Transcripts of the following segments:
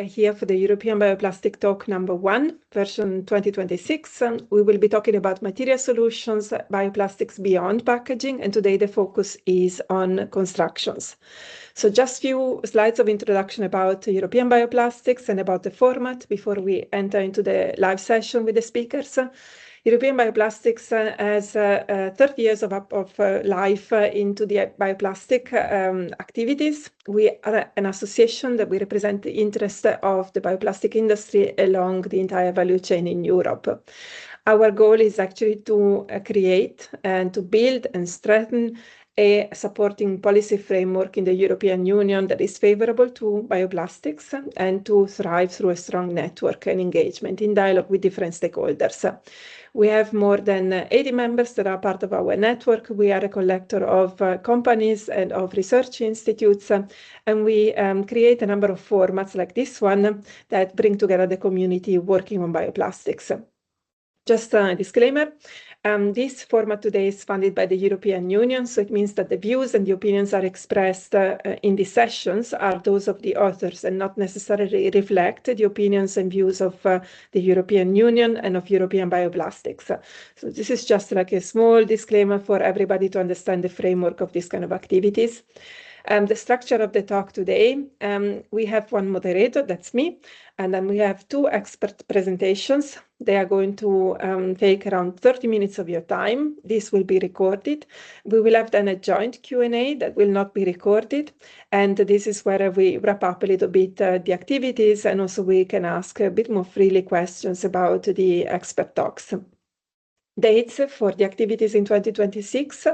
here for the European Bioplastic Talk number 1, version 2026. We will be talking about material solutions, bioplastics beyond packaging, and today the focus is on constructions. So just few slides of introduction about European bioplastics and about the format before we enter into the live session with the speakers. European Bioplastics has 30 years of life into the bioplastic activities. We are an association that we represent the interest of the bioplastic industry along the entire value chain in Europe. Our goal is actually to create and to build and strengthen a supporting policy framework in the European Union that is favorable to bioplastics and to thrive through a strong network and engagement in dialogue with different stakeholders. We have more than 80 members that are part of our network. We are a collector of companies and of research institutes, and we create a number of formats like this one that bring together the community working on bioplastics. Just a disclaimer, this format today is funded by the European Union, so it means that the views and the opinions are expressed in these sessions are those of the authors and not necessarily reflect the opinions and views of the European Union and of European bioplastics. So this is just like a small disclaimer for everybody to understand the framework of these kind of activities. The structure of the talk today, we have one moderator, that's me, and then we have two expert presentations. They are going to take around 30 minutes of your time. This will be recorded. We will have then a joint Q&A that will not be recorded. And this is where we wrap up a little bit the activities, and also we can ask a bit more freely questions about the expert talks. Dates for the activities in 2026.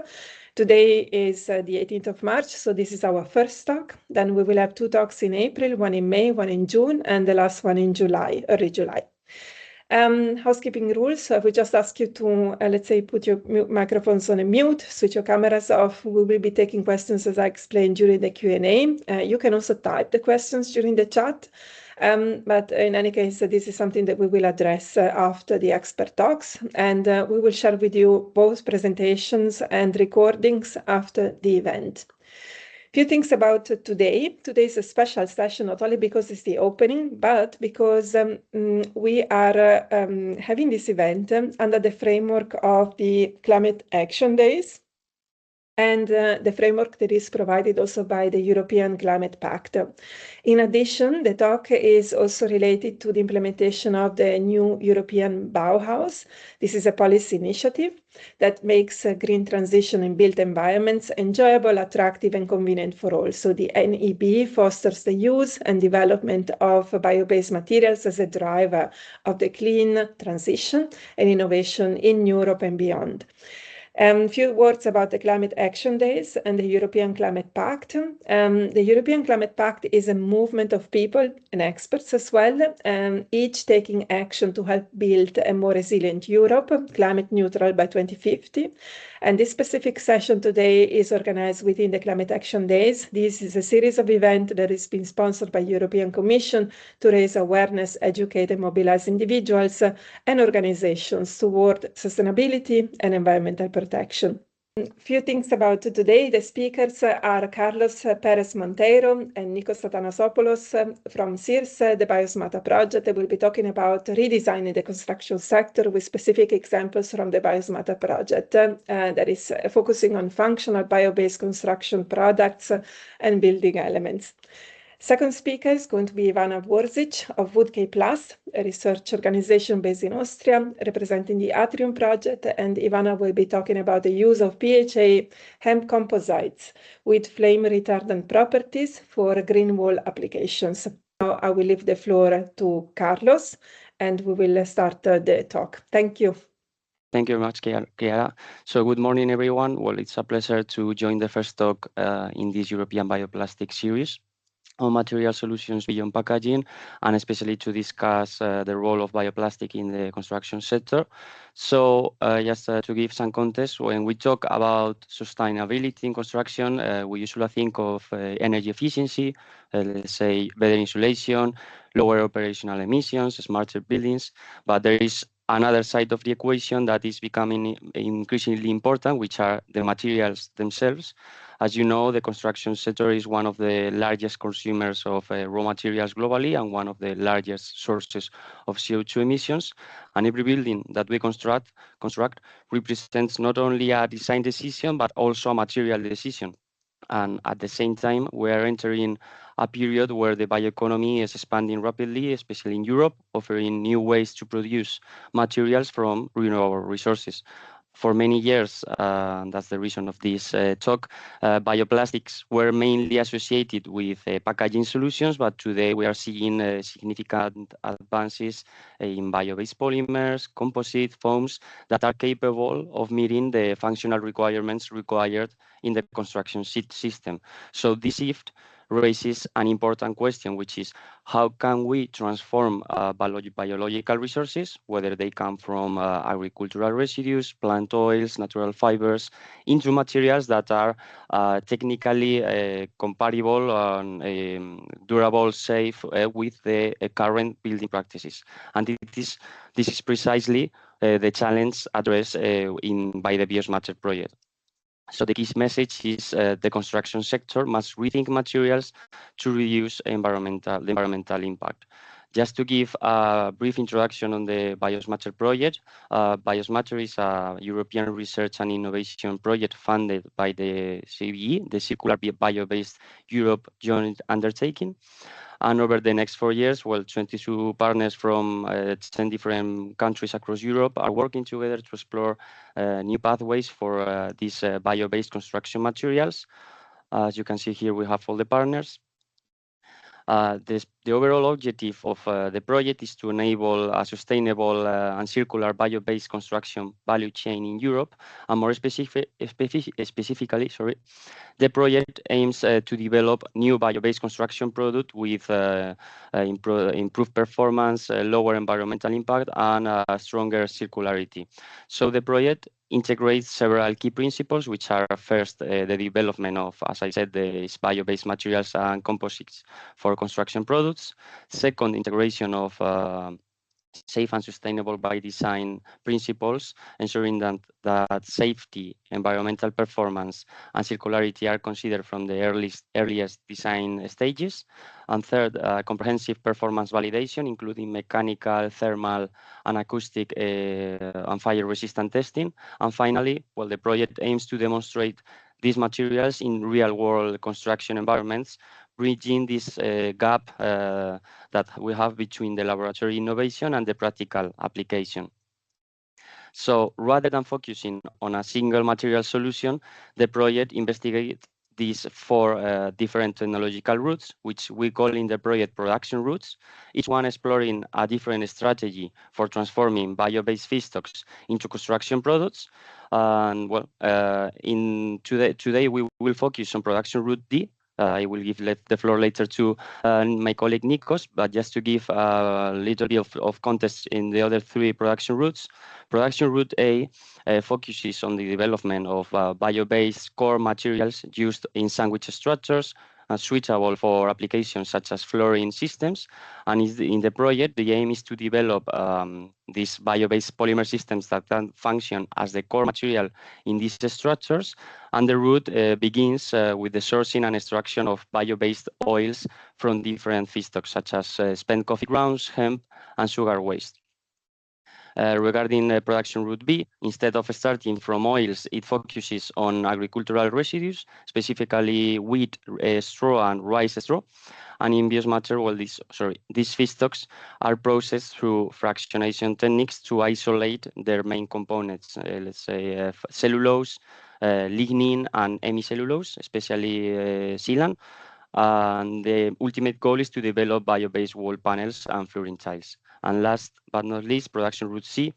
Today is the 18th of March, so this is our first talk. Then we will have two talks in April, one in May, one in June, and the last one in July, early July. Housekeeping rules, so I would just ask you to, let's say, put your microphones on a mute, switch your cameras off. We will be taking questions as I explained during the Q&A. You can also type the questions during the chat. But in any case, this is something that we will address after the expert talks, and we will share with you both presentations and recordings after the event. Few things about today. Today is a special session, not only because it's the opening, but because we are having this event under the framework of the Climate Action Days, and the framework that is provided also by the European Climate Pact. In addition, the talk is also related to the implementation of the new European Bauhaus. This is a policy initiative that makes green transition in built environments enjoyable, attractive, and convenient for all. So the NEB fosters the use and development of bio-based materials as a driver of the clean transition and innovation in Europe and beyond. A few words about the Climate Action Days and the European Climate Pact. The European Climate Pact is a movement of people and experts as well, each taking action to help build a more resilient Europe, climate neutral by 2050. And this specific session today is organized within the Climate Action Days. This is a series of events that is being sponsored by the European Commission to raise awareness, educate, and mobilize individuals and organizations toward sustainability and environmental protection. A few things about today. The speakers are Carlos Perez Monteiro and Nikos Athanasopoulos from CIRSE, the Biosmata project. They will be talking about redesigning the construction sector with specific examples from the Biosmata project that is focusing on functional bio-based construction products and building elements. Second speaker is going to be Ivana Dvorzic of Woodkey Plus, a research organization based in Austria, representing the Atrium project, and Ivana will be talking about the use of PHA hemp composites with flame retardant properties for green wall applications. Now I will leave the floor to Carlos, and we will start the talk. Thank you. Thank you very much, Chiara. So good morning, everyone. Well, it's a pleasure to join the first talk in this European Bioplastic series on material solutions beyond packaging, and especially to discuss the role of bioplastic in the construction sector. So just to give some context, when we talk about sustainability in construction, we usually think of energy efficiency, let's say better insulation, lower operational emissions, smarter buildings, but there is another side of the equation that is becoming increasingly important, which are the materials themselves. As you know, the construction sector is one of the largest consumers of raw materials globally and one of the largest sources of CO2 emissions. And every building that we construct represents not only a design decision, but also a material decision. And at the same time, we are entering a period where the bioeconomy is expanding rapidly, especially in Europe, offering new ways to produce materials from renewable resources. For many years, that's the reason of this talk, bioplastics were mainly associated with packaging solutions, but today we are seeing significant advances in bio-based polymers, composite foams that are capable of meeting the functional requirements required in the construction system. So this shift raises an important question, which is how can we transform biological resources, whether they come from agricultural residues, plant oils, natural fibers, into materials that are technically compatible and durable, safe with the current building practices. And this is precisely the challenge addressed by the Biosmatter project. So the key message is the construction sector must rethink materials to reduce the environmental impact. Just to give a brief introduction on the Biosmatter project, Biosmatter is a European research and innovation project funded by the CBE, the Circular Bio-Based Europe Joint Undertaking. And over the next 4 years, 22 partners from 10 different countries across Europe are working together to explore new pathways for these bio-based construction materials. As you can see here, we have all the partners. The overall objective of the project is to enable a sustainable and circular bio-based construction value chain in Europe, and more specifically, the project aims to develop new bio-based construction product with improved performance, lower environmental impact, and stronger circularity. So the project integrates several key principles, which are first, the development of, as I said, the bio-based materials and composites for construction products. Second, integration of safe and sustainable by design principles, ensuring that safety, environmental performance, and circularity are considered from the earliest design stages. And third, comprehensive performance validation, including mechanical, thermal, and acoustic and fire-resistant testing. And finally, the project aims to demonstrate these materials in real-world construction environments, bridging this gap that we have between the laboratory innovation and the practical application. So rather than focusing on a single material solution, the project investigates these 4 different technological routes, which we call in the project production routes, each one exploring a different strategy for transforming bio-based feedstocks into construction products. And today we will focus on production route D. I will give the floor later to my colleague Nikos, but just to give a little bit of context in the other 3 production routes. Production route A focuses on the development of bio-based core materials used in sandwich structures, suitable for applications such as flooring systems. And in the project, the aim is to develop these bio-based polymer systems that can function as the core material in these structures. And the route begins with the sourcing and extraction of bio-based oils from different feedstocks, such as spent coffee grounds, hemp, and sugar waste. Regarding production route B, instead of starting from oils, it focuses on agricultural residues, specifically wheat straw and rice straw. And in Biosmatter, these feedstocks are processed through fractionation techniques to isolate their main components, let's say cellulose, lignin, and hemicellulose, especially sealant. And the ultimate goal is to develop bio-based wall panels and flooring tiles. And last but not least, production route C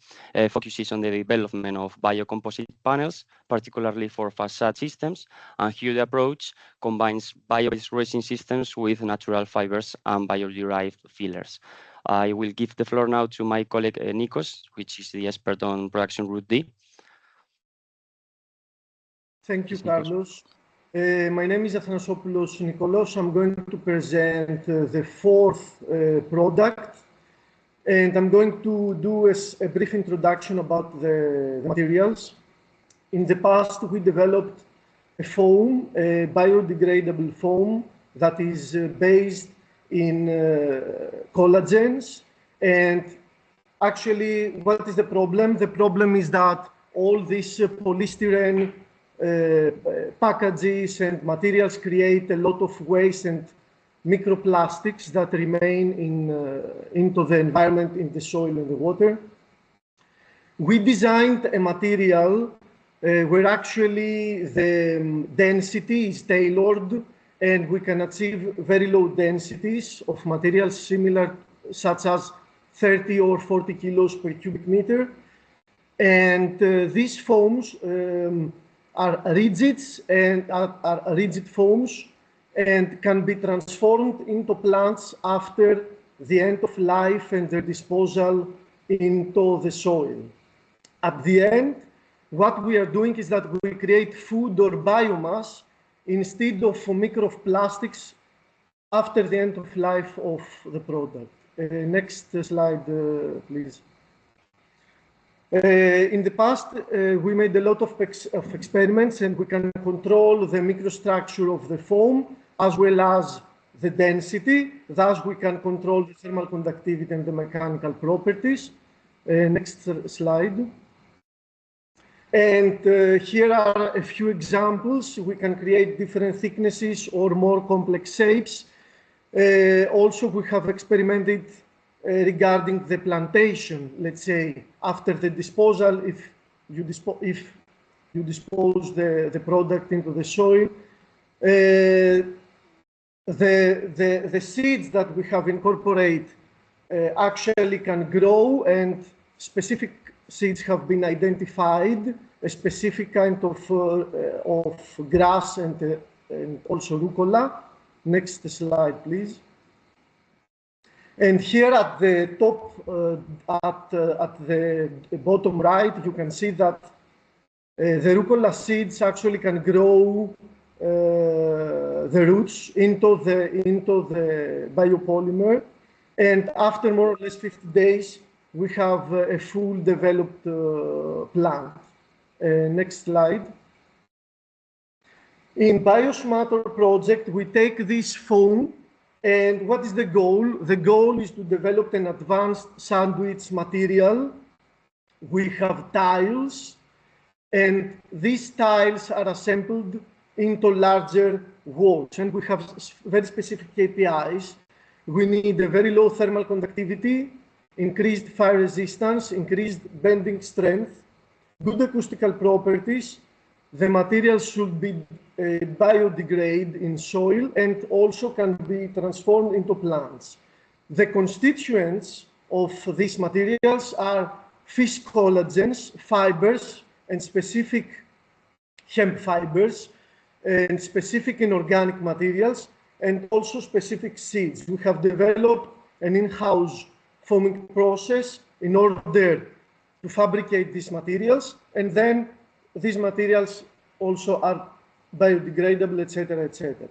focuses on the development of biocomposite panels, particularly for facade systems. And here the approach combines bio-based resin systems with natural fibers and bio-derived fillers. I will give the floor now to my colleague Nikos, which is the expert on production route D. Thank you, Carlos. My name is Athanasopoulos Nikolos. I'm going to present the 4th product. and I'm going to do a brief introduction about the materials. In the past, we developed a foam, a biodegradable foam that is based in collagens. And actually, what is the problem? The problem is that all these polystyrene packages and materials create a lot of waste and microplastics that remain into the environment, in the soil and the water. We designed a material where actually the density is tailored and we can achieve very low densities of materials similar, such as 30 or 40 kilos per cubic meter. And these foams are rigids and are rigid foams and can be transformed into plants after the end of life and their disposal into the soil. At the end, what we are doing is that we create food or biomass instead of microplastics after the end of life of the product. Next slide, please. In the past, we made a lot of experiments, and we can control the microstructure of the foam as well as the density. Thus, we can control the thermal conductivity and the mechanical properties. Next slide. And here are a few examples. We can create different thicknesses or more complex shapes. Also, we have experimented regarding the plantation. Let's say after the disposal, if you dispose the product into the soil, the seeds that we have incorporated actually can grow, and specific seeds have been identified, a specific kind of grass and also rucola. Next slide, please. And here at the top, at the bottom right, you can see that the rucola seeds actually can grow the roots into the biopolymer, and after more or less 50 days, we have a full developed plant. Next slide. In Biosmatter project, we take this foam, and what is the goal? The goal is to develop an advanced sandwich material. We have tiles, and these tiles are assembled into larger walls, and we have very specific KPIs. We need a very low thermal conductivity, increased fire resistance, increased bending strength, good acoustical properties. The material should be biodegraded in soil and also can be transformed into plants. The constituents of these materials are fish collagens, fibers, and specific hemp fibers, and specific inorganic materials, and also specific seeds. We have developed an in-house foaming process in order to fabricate these materials, and then these materials also are biodegradable, etc., etc.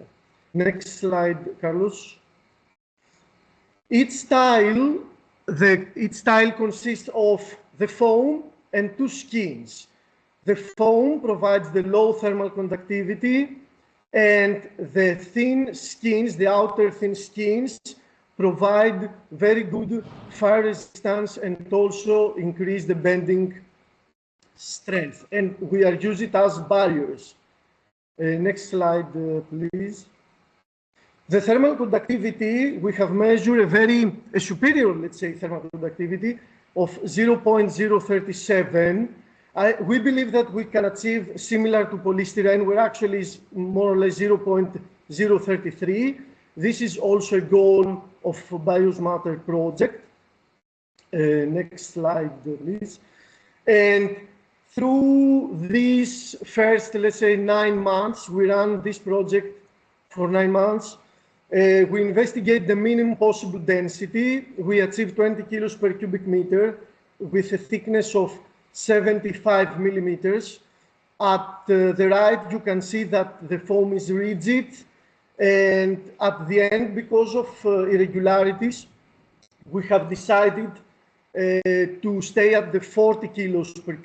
Next slide, Carlos. Each tile consists of the foam and two skins. The foam provides the low thermal conductivity, and the thin skins, the outer thin skins, provide very good fire resistance and also increase the bending strength. And we are using it as barriers. Next slide, please. The thermal conductivity, we have measured a superior, let's say, thermal conductivity of 0.037. We believe that we can achieve similar to polystyrene, where actually is more or less 0.033. This is also a goal of Biosmatter project. Next slide, please. And through these first, let's say, 9 months, we ran this project for 9 months. We investigate the minimum possible density. We achieved 20 kilos per cubic meter with a thickness of 75 millimeters. At the right, you can see that the foam is rigid. And at the end, because of irregularities, we have decided to stay at the 40 kilos per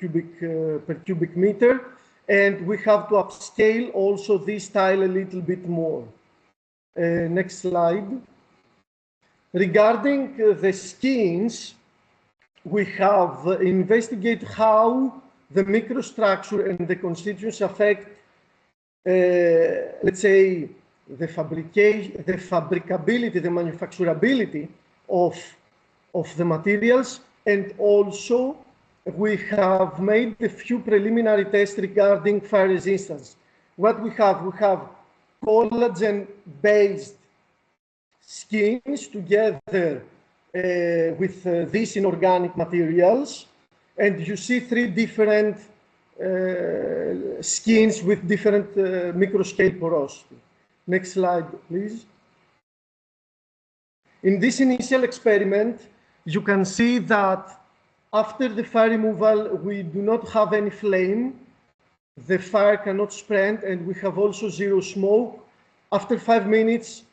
cubic meter, and we have to upscale also this tile a little bit more. Next slide. Regarding the skins, we have investigated how the microstructure and the constituents affect, let's say, the fabrication, the fabricability, the manufacturability of the materials, and also we have made a few preliminary tests regarding fire resistance. What we have collagen-based skins together with these inorganic materials, and you see three different skins with different microscale porosity. Next slide, please. In this initial experiment, you can see that after the fire removal, we do not have any flame. The fire cannot spread, and we have also zero smoke. After 5 minutes,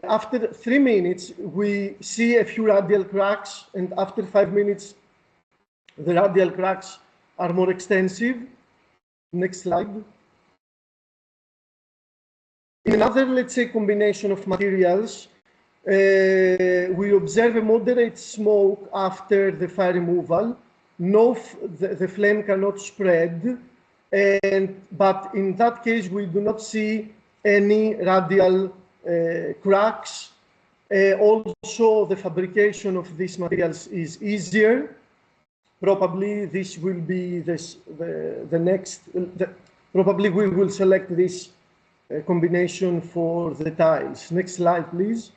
after 3 minutes, we see a few radial cracks, and after 5 minutes, the radial cracks are more extensive. Next slide. In another, let's say, combination of materials, we observe a moderate smoke after the fire removal. The flame cannot spread, but in that case, we do not see any radial cracks. Also, the fabrication of these materials is easier. Probably this will be the next. Probably we will select this combination for the tiles. Next slide, please.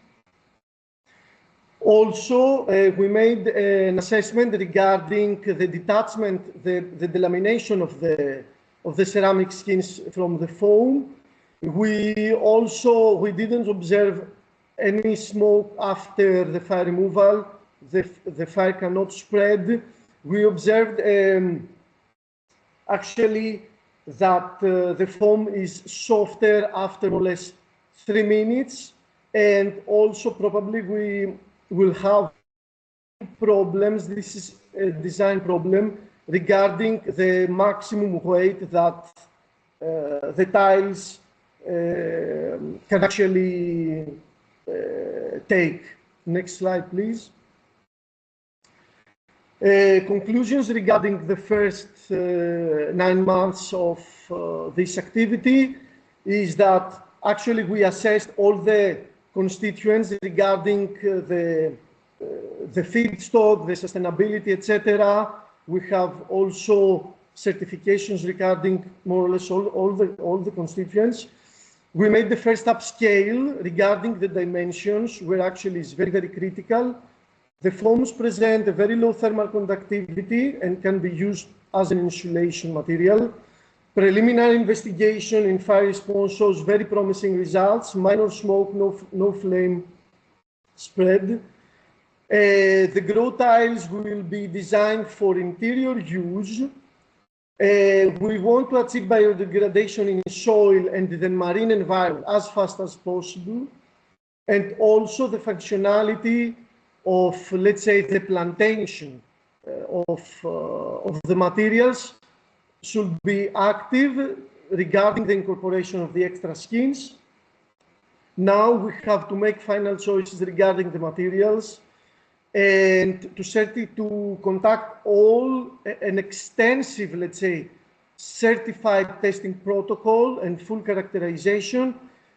Also, we made an assessment regarding the detachment, the delamination of the ceramic skins from the foam. We didn't observe any smoke after the fire removal. The fire cannot spread. We observed actually that the foam is softer after more or less 3 minutes, and also probably we will have problems. This is a design problem regarding the maximum weight that the tiles can actually take. Next slide, please. Conclusions regarding the first 9 months of this activity is that actually we assessed all the constituents regarding the feedstock, the sustainability, etc. We have also certifications regarding more or less all the constituents. We made the first upscale regarding the dimensions, where actually is very, very critical. The foams present a very low thermal conductivity and can be used as an insulation material. Preliminary investigation in fire response shows very promising results, minor smoke, no flame spread. The grow tiles will be designed for interior use. We want to achieve biodegradation in soil and the marine environment as fast as possible. And also the functionality of, let's say, the plantation of the materials should be active regarding the incorporation of the extra skins. Now we have to make final choices regarding the materials and to conduct an extensive, let's say, certified testing protocol and full characterization,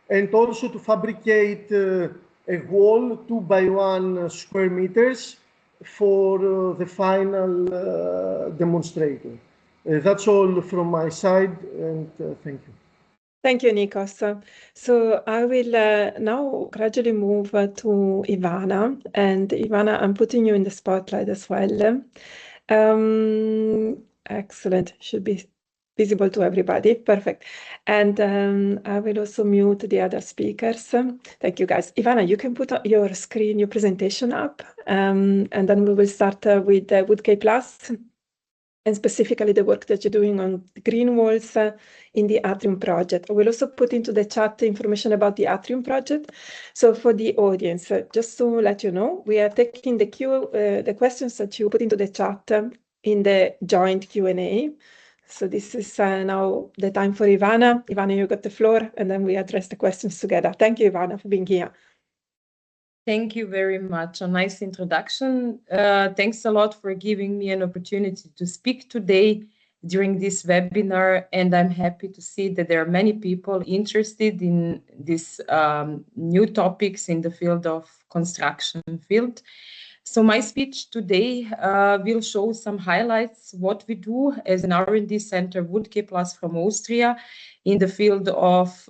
and also to fabricate a wall 2 by 1 square meters for the final demonstrator. That's all from my side, and thank you. Thank you, Nikos. So I will now gradually move to Ivana. And Ivana, I'm putting you in the spotlight as well. Excellent. Should be visible to everybody. Perfect. And I will also mute the other speakers. Thank you, guys. Ivana, you can put your screen, your presentation up, and then we will start with K+. and specifically the work that you're doing on the green walls in the Atrium project. I will also put into the chat information about the Atrium project. So for the audience, just to let you know, we are taking the questions that you put into the chat in the joint Q&A. So this is now the time for Ivana. Ivana, you got the floor, and then we address the questions together. Thank you, Ivana, for being here. Thank you very much. A nice introduction. Thanks a lot for giving me an opportunity to speak today during this webinar, and I'm happy to see that there are many people interested in these new topics in the field of construction field. So my speech today will show some highlights what we do as an R&D center, Woodke Plus from Austria, in the field of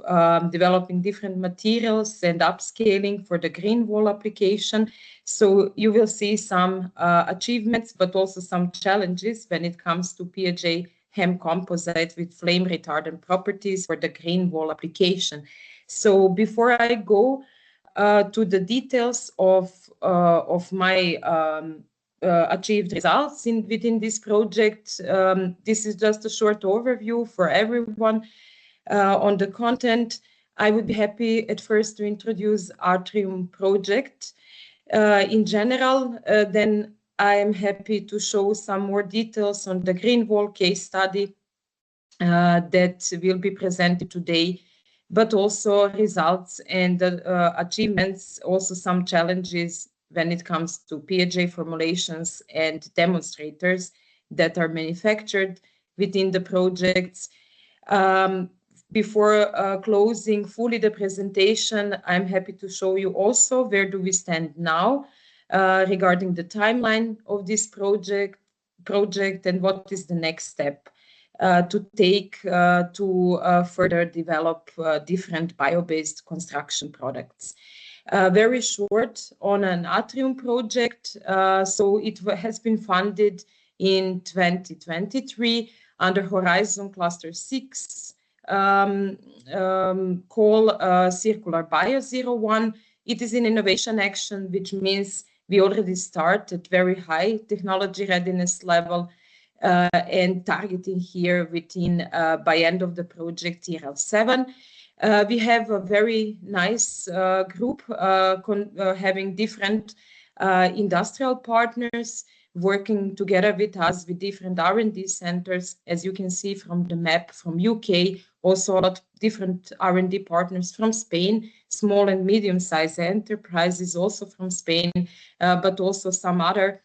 developing different materials and upscaling for the green wall application. So you will see some achievements, but also some challenges when it comes to PHA hem composite with flame retardant properties for the green wall application. So before I go to the details of my achieved results within this project, this is just a short overview for everyone on the content. I would be happy at first to introduce Atrium project in general. Then I am happy to show some more details on the green wall case study that will be presented today, but also results and achievements, also some challenges when it comes to PHA formulations and demonstrators that are manufactured within the projects. Before closing fully the presentation, I'm happy to show you also where do we stand now regarding the timeline of this project and what is the next step to take to further develop different bio-based construction products. Very short on an Atrium project. So it has been funded in 2023 under Horizon Cluster 6 call Circular Bio 01. It is an innovation action, which means we already start at very high technology readiness level and targeting here within by end of the project TRL7. We have a very nice group having different industrial partners working together with us with different R&D centers, as you can see from the map from UK, also a lot of different R&D partners from Spain, small and medium-sized enterprises also from Spain, but also some other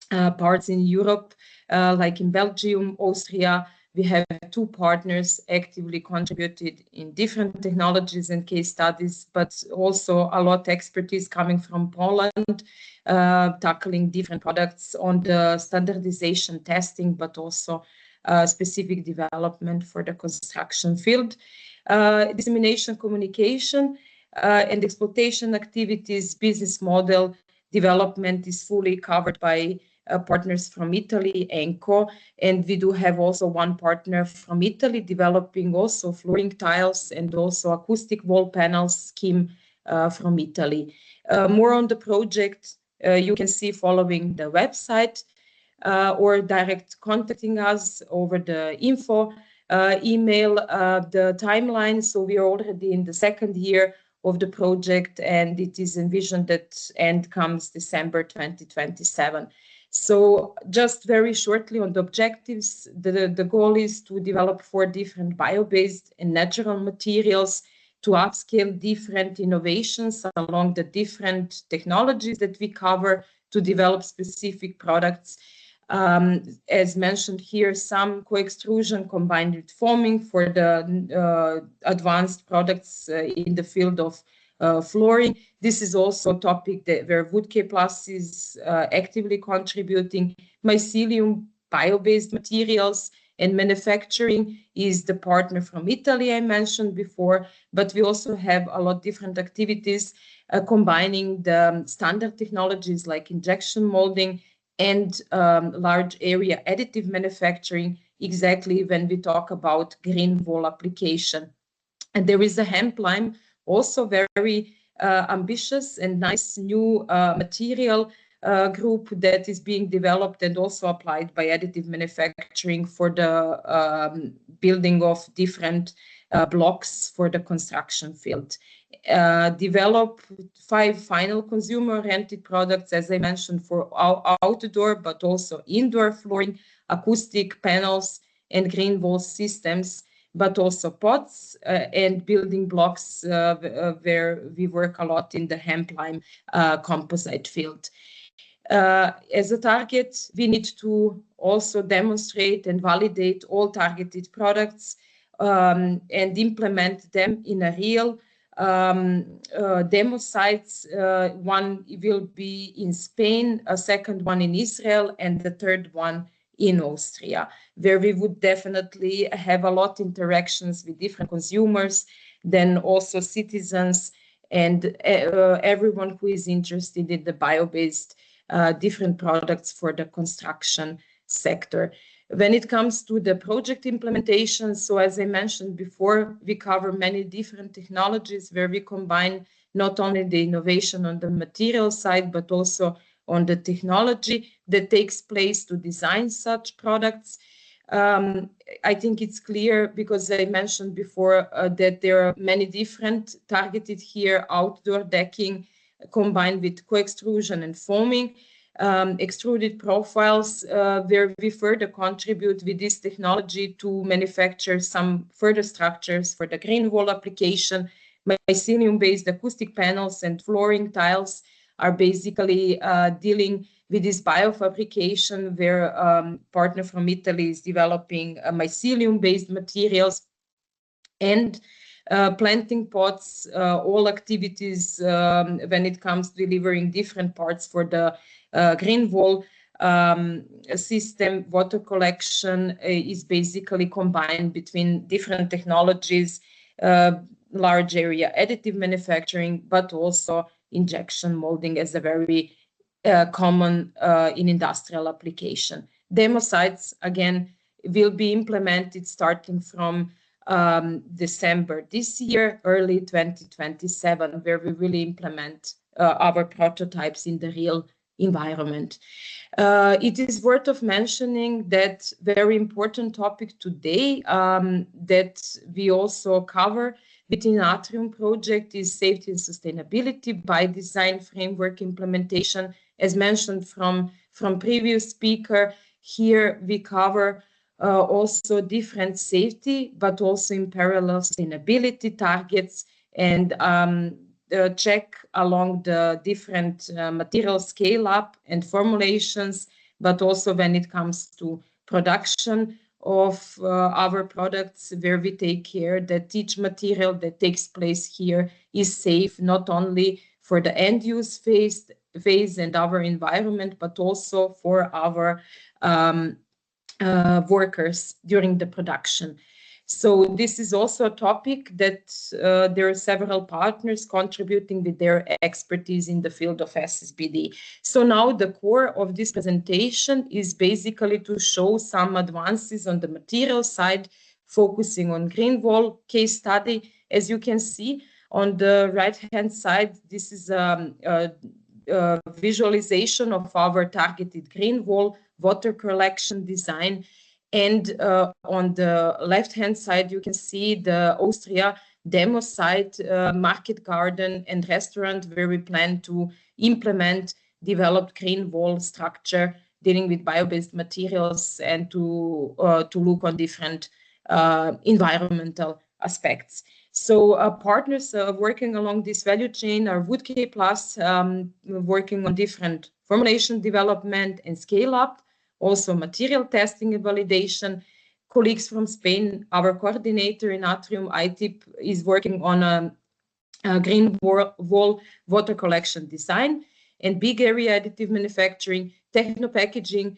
parts in Europe, like in Belgium, Austria. We have 2 partners actively contributed in different technologies and case studies, but also a lot of expertise coming from Poland, tackling different products on the standardization testing, but also specific development for the construction field. Dissemination, communication, and exploitation activities, business model development is fully covered by partners from Italy, ENCO, and we do have also one partner from Italy developing also flooring tiles and also acoustic wall panels scheme from Italy. More on the project you can see following the website or direct contacting us over the info email, the timeline. So we are already in the 2nd year of the project, and it is envisioned that end comes December 2027. So just very shortly on the objectives, the goal is to develop 4 different bio-based and natural materials to upscale different innovations along the different technologies that we cover to develop specific products. As mentioned here, some co-extrusion combined with foaming for the advanced products in the field of flooring. This is also a topic where Woodke Plus is actively contributing. Mycelium bio-based materials and manufacturing is the partner from Italy I mentioned before, but we also have a lot of different activities combining the standard technologies like injection molding and large area additive manufacturing, exactly when we talk about green wall application. And there is a hemp lime, also very ambitious and nice new material group that is being developed and also applied by additive manufacturing for the building of different blocks for the construction field. Develop 5 final consumer-oriented products, as I mentioned, for outdoor, but also indoor flooring, acoustic panels, and green wall systems, but also pots and building blocks where we work a lot in the hemp lime composite field. As a target, we need to also demonstrate and validate all targeted products and implement them in a real demo sites. One will be in Spain, a second one in Israel, and the third one in Austria, where we would definitely have a lot of interactions with different consumers, then also citizens and everyone who is interested in the bio-based different products for the construction sector. When it comes to the project implementation, so as I mentioned before, we cover many different technologies where we combine not only the innovation on the material side, but also on the technology that takes place to design such products. I think it's clear because I mentioned before that there are many different targeted here: outdoor decking combined with co-extrusion and foaming, extruded profiles, where we further contribute with this technology to manufacture some further structures for the green wall application. Mycelium-based acoustic panels and flooring tiles are basically dealing with this biofabrication, where a partner from Italy is developing mycelium-based materials, and planting pots, all activities when it comes to delivering different parts for the green wall system. Water collection is basically combined between different technologies, large area additive manufacturing, but also injection molding as a very common in industrial application. Demo sites, again, will be implemented starting from December this year, early 2027, where we really implement our prototypes in the real environment. It is worth of mentioning that very important topic today that we also cover within Atrium project is safety and sustainability by design framework implementation. As mentioned from previous speaker, here we cover also different safety, but also in parallel sustainability targets, and check along the different material scale up and formulations, but also when it comes to production of our products, where we take care that each material that takes place here is safe, not only for the end use phase and our environment, but also for our workers during the production. So this is also a topic that there are several partners contributing with their expertise in the field of SSBD. So now the core of this presentation is basically to show some advances on the material side, focusing on green wall case study. As you can see on the right-hand side, this is a visualization of our targeted green wall water collection design. And on the left-hand side, you can see the Austria demo site, market garden and restaurant, where we plan to implement developed green wall structure dealing with bio-based materials and to look on different environmental aspects. So partners working along this value chain are Woodk Plus, working on different formulation development and scale up, also material testing and validation. Colleagues from Spain, our coordinator in Atrium ITIP, is working on a green wall water collection design, and big area additive manufacturing, techno packaging,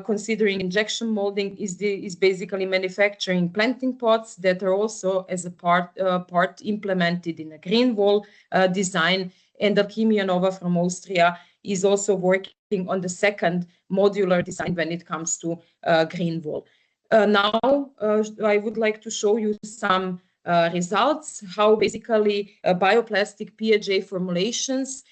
considering injection molding is basically manufacturing planting pots that are also as a part implemented in a green wall design. And Alchimia Nova from Austria is also working on the second modular design when it comes to green wall. Now I would like to show you some results, how basically bioplastic PHA formulations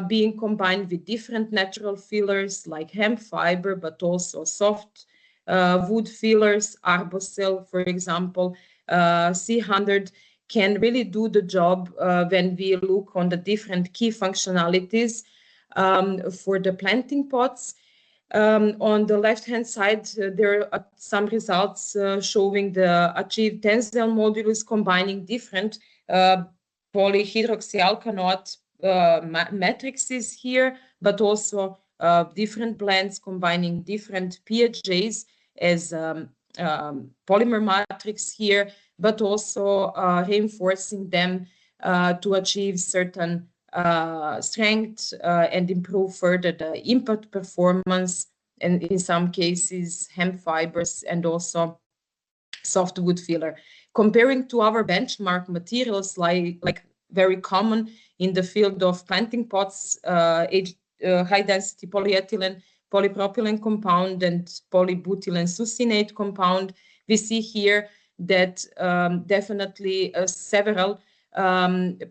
being combined with different natural fillers like hemp fiber, but also soft wood fillers, arbocell, for example, C100 can really do the job when we look on the different key functionalities for the planting pots. On the left-hand side, there are some results showing the achieved tensile modulus combining different polyhydroxyalkanoate matrices here, but also different blends combining different PHAs as polymer matrix here, but also reinforcing them to achieve certain strength and improve further the impact performance, and in some cases hemp fibers and also softwood filler. Comparing to our benchmark materials like very common in the field of planting pots, high density polyethylene, polypropylene compound and polybutylene succinate compound, we see here that definitely several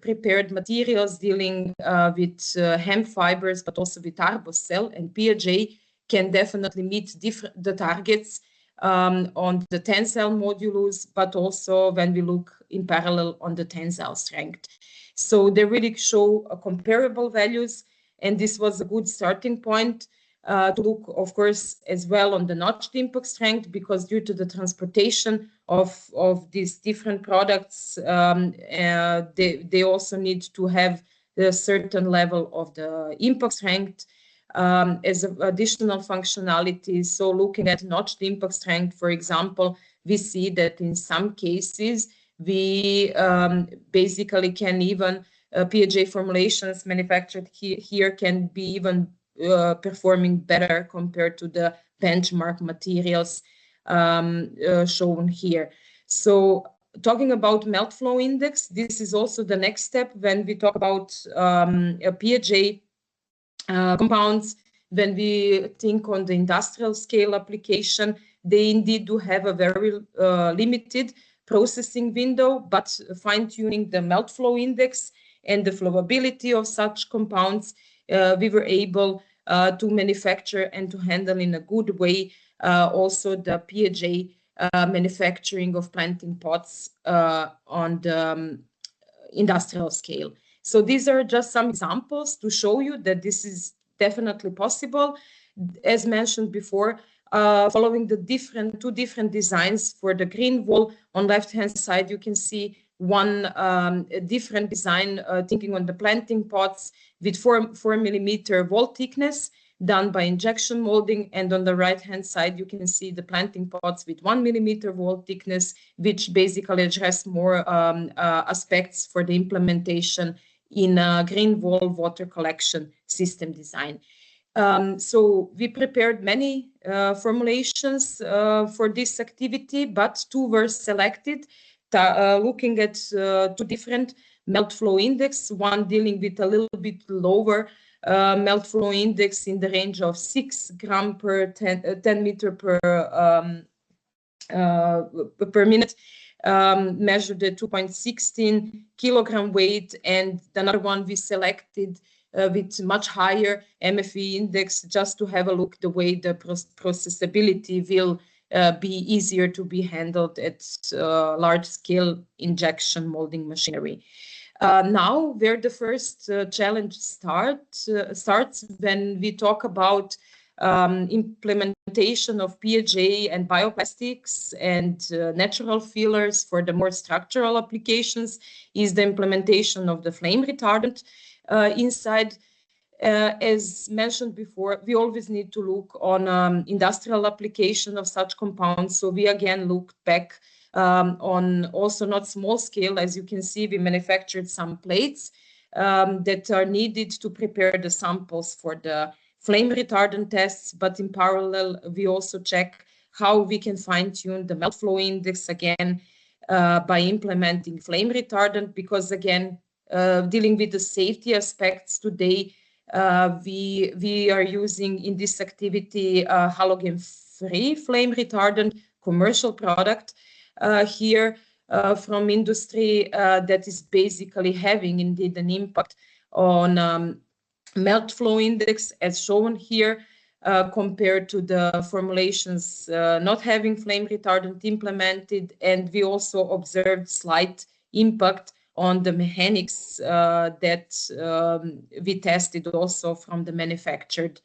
prepared materials dealing with hemp fibers, but also with arbocell and PHA can definitely meet the targets on the tensile modulus, but also when we look in parallel on the tensile strength. So they really show comparable values, and this was a good starting point to look, of course, as well on the notched impact strength, because due to the transportation of these different products, they also need to have a certain level of the impact strength as additional functionality. So looking at notched impact strength, for example, we see that in some cases, we basically can even, PHA formulations manufactured here can be even performing better compared to the benchmark materials shown here. So talking about melt flow index, this is also the next step when we talk about PHA compounds. When we think on the industrial scale application, they indeed do have a very limited processing window, but fine-tuning the melt flow index and the flowability of such compounds, we were able to manufacture and to handle in a good way also the PHA manufacturing of planting pots on the industrial scale. So these are just some examples to show you that this is definitely possible. As mentioned before, following the two different designs for the green wall, on left-hand side, you can see one different design thinking on the planting pots with 4 millimeter wall thickness done by injection molding, and on the right-hand side you can see the planting pots with 1 millimeter wall thickness, which basically address more aspects for the implementation in a green wall water collection system design. So we prepared many formulations for this activity, but 2 were selected, looking at 2 different melt flow index, one dealing with a little bit lower melt flow index in the range of 6 gram per 10 meter per minute, measured at 2.16 kilogram weight, and another one we selected with much higher MFE index, just to have a look the way the processability will be easier to be handled at large-scale injection molding machinery. Now, where the first challenge starts when we talk about implementation of PHA and bioplastics and natural fillers for the more structural applications, is the implementation of the flame retardant inside. As mentioned before, we always need to look on industrial application of such compounds. So we again looked back on also not small scale. As you can see, we manufactured some plates that are needed to prepare the samples for the flame retardant tests, but in parallel, we also check how we can fine-tune the melt flow index again by implementing flame retardant, because again, dealing with the safety aspects today, we are using in this activity halogen-free flame retardant commercial product here from industry that is basically having indeed an impact on melt flow index as shown here, compared to the formulations not having flame retardant implemented. And we also observed slight impact on the mechanics that we tested also from the manufactured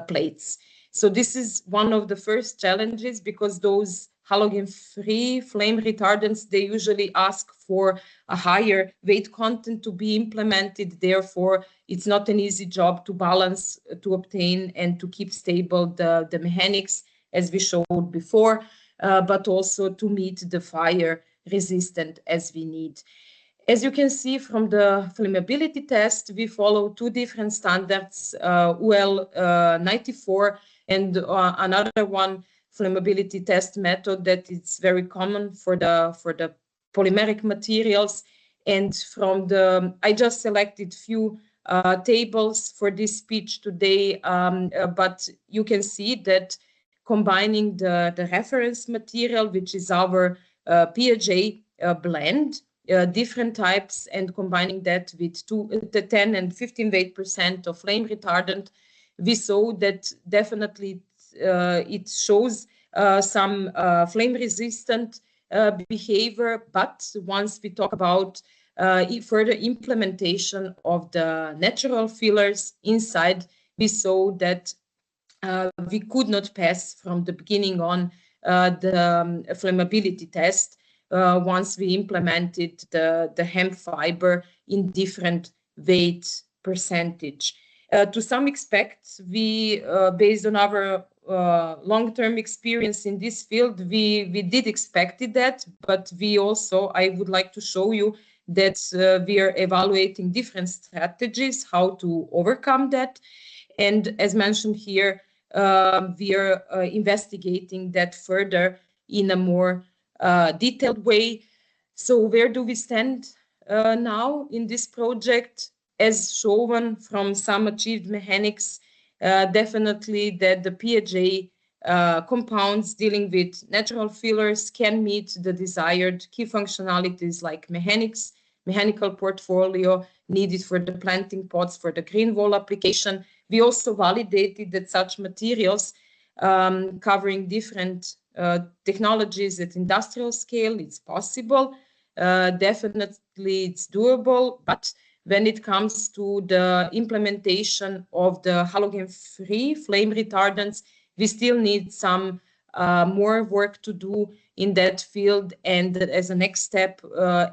plates. So this is one of the first challenges, because those halogen-free flame retardants, they usually ask for a higher weight content to be implemented. Therefore, it's not an easy job to balance, to obtain and to keep stable the mechanics as we showed before, but also to meet the fire resistant as we need. As you can see from the flammability test, we follow two different standards, UL 94 and another one flammability test method that is very common for the polymeric materials. And from I just selected few tables for this speech today, but you can see that combining the reference material, which is our PHA blend, different types, and combining that with the 10 and 15 weight% of flame retardant, we saw that definitely it shows some flame resistant behavior. But once we talk about further implementation of the natural fillers inside, we saw that we could not pass from the beginning on the flammability test once we implemented the hemp fiber in different weight percentage. To some extent, we, based on our long-term experience in this field, we did expect that, but we also, I would like to show you that we are evaluating different strategies how to overcome that. And as mentioned here, we are investigating that further in a more detailed way. So where do we stand now in this project? As shown from some achieved mechanics, definitely that the PHA compounds dealing with natural fillers can meet the desired key functionalities like mechanical portfolio needed for the planting pots for the green wall application. We also validated that such materials covering different technologies at industrial scale, it's possible. Definitely it's doable, but when it comes to the implementation of the halogen-free flame retardants, we still need some more work to do in that field. And as a next step,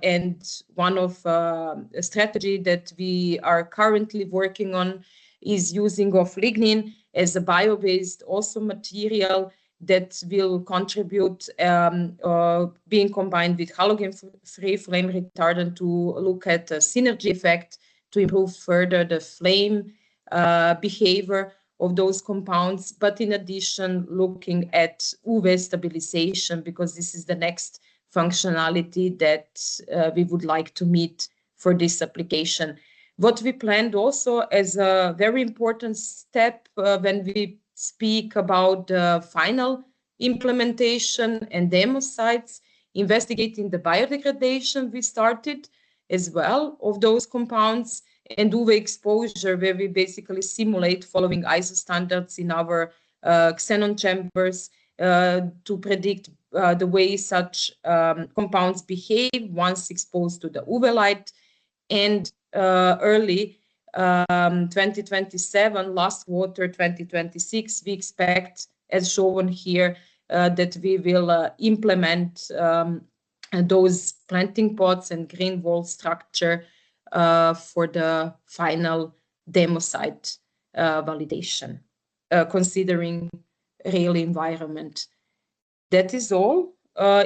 and one of a strategy that we are currently working on is using of lignin as a bio-based also material that will contribute being combined with halogen-free flame retardant to look at the synergy effect to improve further the flame behavior of those compounds. But in addition, looking at UV stabilization, because this is the next functionality that we would like to meet for this application. What we planned also as a very important step when we speak about the final implementation and demo sites, investigating the biodegradation we started as well of those compounds, and UV exposure, where we basically simulate following ISO standards in our xenon chambers to predict the way such compounds behave once exposed to the UV light. And early 2027, last quarter 2026, we expect, as shown here, that we will implement those planting pots and green wall structure for the final demo site validation, considering real environment. That is all.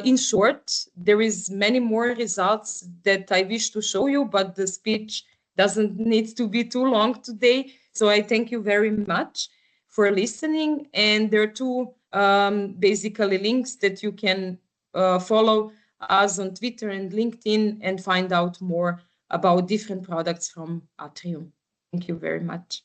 In short, there is many more results that I wish to show you, but the speech doesn't need to be too long today. So I thank you very much for listening. And there are two basically links that you can follow us on Twitter and LinkedIn and find out more about different products from Atrium. Thank you very much.